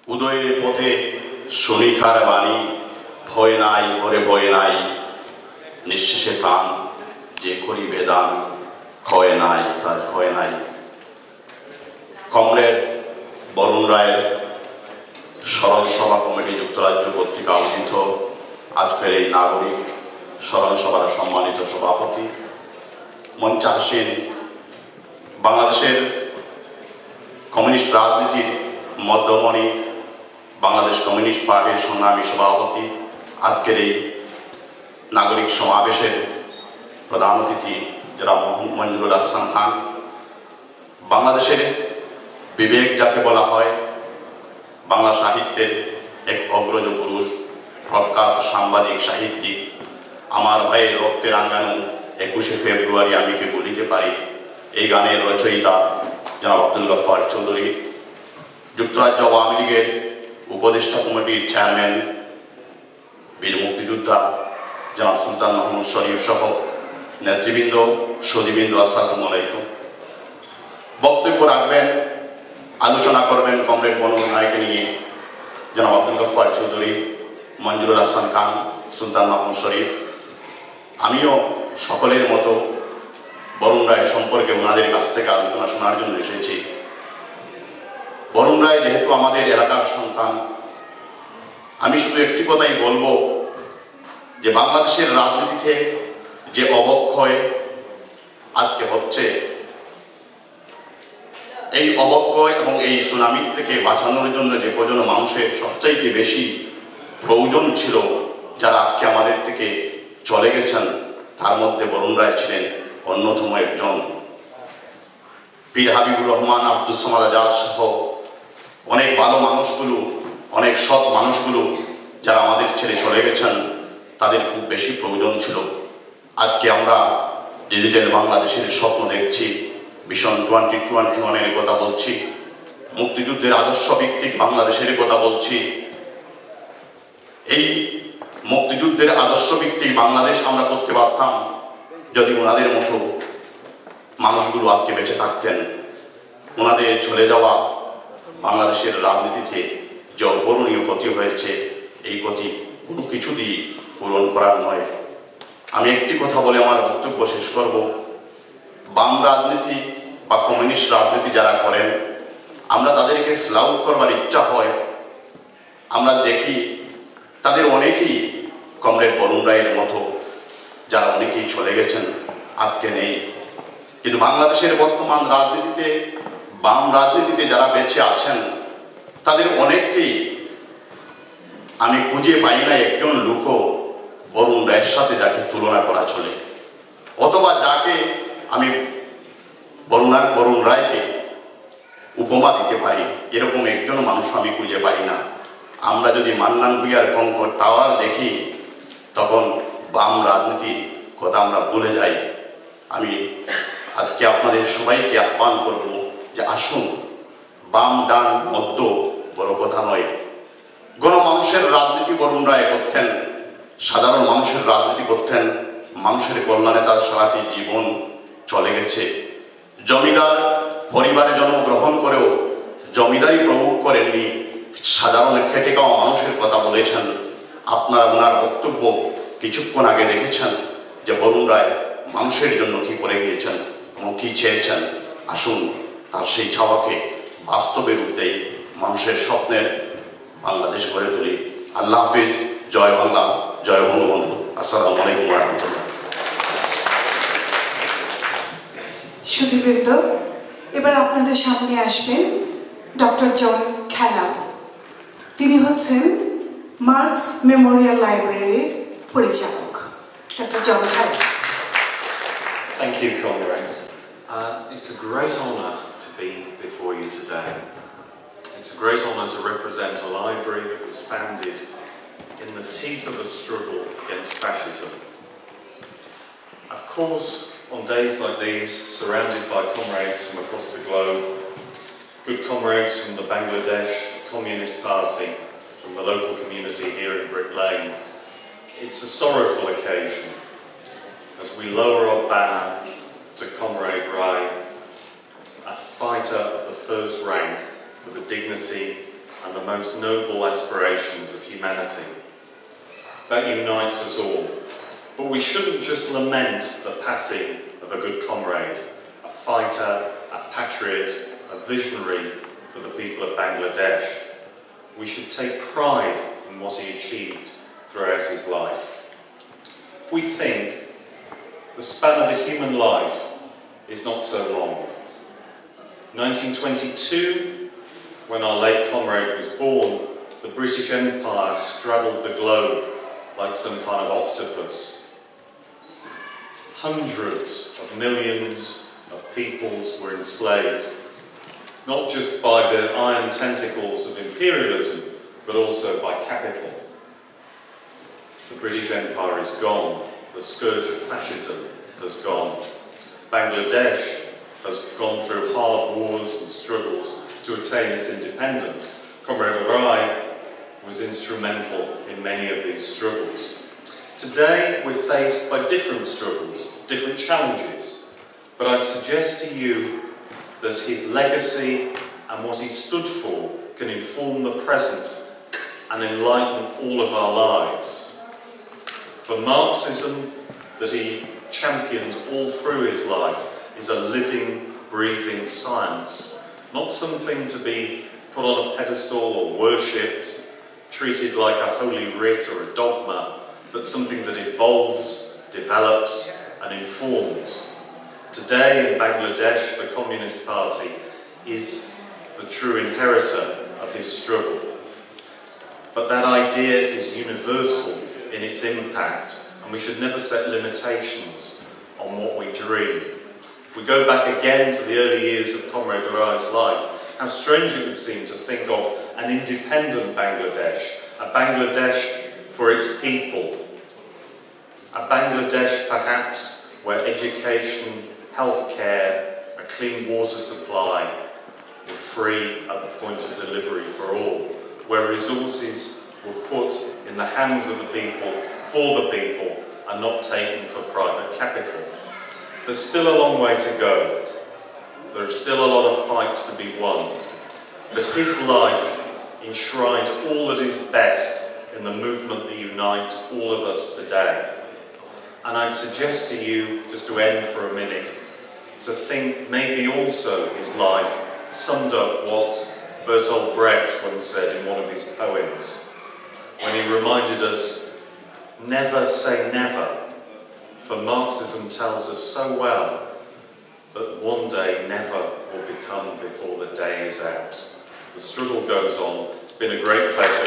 উদয়ের পথে শনিকার বাণী, ভয় নাই ওরে ভয় নাই, নিঃশেষে প্রাণ যে করিবে দান, ক্ষয় নাই তার ক্ষয় নাই। কমরেড বরুণ রায়ের স্মরণ সভা কমিটি যুক্তরাজ্য কর্তৃক আয়োজিত আজকের এই নাগরিক স্মরণ সভার সম্মানিত সভাপতি, মঞ্চে আসীন বাংলাদেশের কমিউনিস্ট রাজনীতির মধ্যমণি, বাংলাদেশ কমিউনিস্ট পার্টির সংগ্রামী সভাপতি, আজকের এই নাগরিক সমাবেশের প্রধান অতিথি যারা মঞ্জুরুল আহসান খান, বাংলাদেশের বিবেক যাকে বলা হয়, বাংলা সাহিত্যের এক অগ্রজ পুরুষ, প্রখ্যাত সাংবাদিক সাহিত্যিক, আমার ভাইয়ের রক্তে রাঙানো 21শে ফেব্রুয়ারি আমি কি বলিতে পারি, এই গানের রচয়িতা জনাব আব্দুল গফফার চৌধুরী, যুক্তরাজ্য আওয়ামী লীগের উপদেষ্টা কমিটির চেয়ারম্যান, বীর মুক্তিযোদ্ধা জনাব সুলতান মাহমুদ শরীফ সহ নেতৃবৃন্দ, সুধীবৃন্দ, আসসালামু আলাইকুম। বক্তব্য রাখবেন, আলোচনা করবেন কমরেড বরুণ রায়কে নিয়ে জনাব আব্দুল গফফার চৌধুরী, মঞ্জুরুল হাসান খান, সুলতান মাহমুদ শরীফ। আমিও সকলের মতো বরুণ রায় সম্পর্কে ওনাদের কাছ থেকে আলোচনা শোনার জন্য এসেছি। বরুণ রায় যেহেতু আমাদের এলাকার সন্তান, আমি শুধু একটি কথাই বলবো যে বাংলাদেশের রাজনীতিতে যে অবক্ষয় আজকে হচ্ছে, এই অবক্ষয় এবং এই সুনামির থেকে বাঁচানোর জন্য যে কজন মানুষের সবচাইতে বেশি প্রয়োজন ছিল, যারা আজকে আমাদের থেকে চলে গেছেন, তার মধ্যে বরুণ রায় ছিলেন অন্যতম একজন। পীর হাবিবুর রহমান, আব্দুল সামাদ আজাদ সহ অনেক ভালো মানুষগুলো, অনেক সৎ মানুষগুলো যারা আমাদের ছেড়ে চলে গেছেন, তাদের খুব বেশি প্রয়োজন ছিল। আজকে আমরা ডিজিটাল বাংলাদেশের স্বপ্ন দেখছি, ভিশন 2021-এর কথা বলছি, মুক্তিযুদ্ধের আদর্শ ভিত্তিক বাংলাদেশের কথা বলছি। এই মুক্তিযুদ্ধের আদর্শ ভিত্তিক বাংলাদেশ আমরা করতে পারতাম যদি ওনাদের মতো মানুষগুলো আজকে বেঁচে থাকতেন। ওনাদের চলে যাওয়া বাংলাদেশের রাজনীতিতে যে অবর্ণনীয় ক্ষতি হয়েছে, এই ক্ষতি কোনো কিছু দিয়ে পূরণ করার নয়। আমি একটি কথা বলে আমার বক্তব্য শেষ করব। বাম রাজনীতি বা কমিউনিস্ট রাজনীতি যারা করেন, আমরা তাদেরকে স্লাউট করবার ইচ্ছা হয়। আমরা দেখি তাদের অনেকেই কমরেড বরুণ রায়ের মতো, যারা অনেকেই চলে গেছেন, আজকে নেই। কিন্তু বাংলাদেশের বর্তমান রাজনীতিতে, বাম রাজনীতিতে যারা বেঁচে আছেন, তাদের অনেককেই আমি খুঁজে পাই না একজন লোকও বরুণ রায়ের সাথে যাকে তুলনা করা চলে, অথবা যাকে আমি বরুণ রায়কে উপমা দিতে পারি, এরকম একজন মানুষ আমি খুঁজে পাই না। আমরা যদি মান্নান ভূঁইয়ার কঙ্কর টাওয়ার দেখি, তখন বাম রাজনীতির কথা আমরা ভুলে যাই। আমি আজকে আপনাদের সবাইকে আহ্বান করব যে আসুন, বাম ডান মধ্য বড় কথা নয়। গণমানুষের রাজনীতি বরুণ রায় করতেন, সাধারণ মানুষের রাজনীতি করতেন, মানুষের কল্যাণে তার সারাটি জীবন চলে গেছে। জমিদার পরিবারে জন্মগ্রহণ করেও জমিদারি প্রভোগ করেননি, সাধারণ খেটে খাওয়া মানুষের কথা বলেছেন। আপনারা ওনার বক্তব্য কিছুক্ষণ আগে দেখেছেন যে বরুণ রায় মানুষের জন্য কি করে গিয়েছেন এবং কি চেয়েছেন। আসুন তার সেই চাওয়াকে বাস্তবে রূপ দেই, মানুষের স্বপ্নের বাংলাদেশ গড়ে তুলি। আল্লাহ হাফিজ, জয় বাংলা, জয় বঙ্গবন্ধু। আসসালামু আলাইকুম ওয়া রাহমাতুল্লাহ। সুধীবৃন্দ, এবার আপনাদের সামনে আসবেন ডক্টর জন খেলা। তিনি হচ্ছেন মার্কস মেমোরিয়াল লাইব্রেরির পরিচালক। ডক্টর জন খেলা। Thank you, comrades. It's a great honour to be before you today. It's a great honour to represent a library that was founded in the teeth of a struggle against fascism. Of course, on days like these, surrounded by comrades from across the globe, good comrades from the Bangladesh Communist Party, from the local community here in Brick Lane, it's a sorrowful occasion as we lower our banner to Comrade Ray, a fighter of the first rank for the dignity and the most noble aspirations of humanity. That unites us all. But we shouldn't just lament the passing of a good comrade, a fighter, a patriot, a visionary for the people of Bangladesh. We should take pride in what he achieved throughout his life. If we think the span of a human life is not so long. 1922, when our late comrade was born, the British Empire straddled the globe like some kind of octopus. Hundreds of millions of peoples were enslaved, not just by the iron tentacles of imperialism, but also by capital. The British Empire is gone. The scourge of fascism has gone. Bangladesh has gone through hard wars and struggles to attain its independence. Comred Roy was instrumental in many of these struggles. Today we're faced by different struggles, different challenges, but I'd suggest to you that his legacy and what he stood for can inform the present and enlighten all of our lives. For Marxism, that he championed all through his life, is a living, breathing science, not something to be put on a pedestal or worshipped, treated like a holy writ or a dogma, but something that evolves, develops and informs. Today in Bangladesh, the Communist Party is the true inheritor of his struggle. But that idea is universal in its impact, and we should never set limitations on what we dream. If we go back again to the early years of Comred Roy's life, how strange it would seem to think of an independent Bangladesh, a Bangladesh for its people, a Bangladesh perhaps where education, healthcare, a clean water supply were free at the point of delivery for all, where resources were put in the hands of the people, for the people, and not taken for private capital. There's still a long way to go. There are still a lot of fights to be won. But his life enshrined all that is best in the movement that unites all of us today. And I'd suggest to you, just to end for a minute, to think maybe also his life summed up what Bertolt Brecht once said in one of his poems, when he reminded us, never say never, for Marxism tells us so well that one day never will become before the day is out. The struggle goes on. It's been a great pleasure.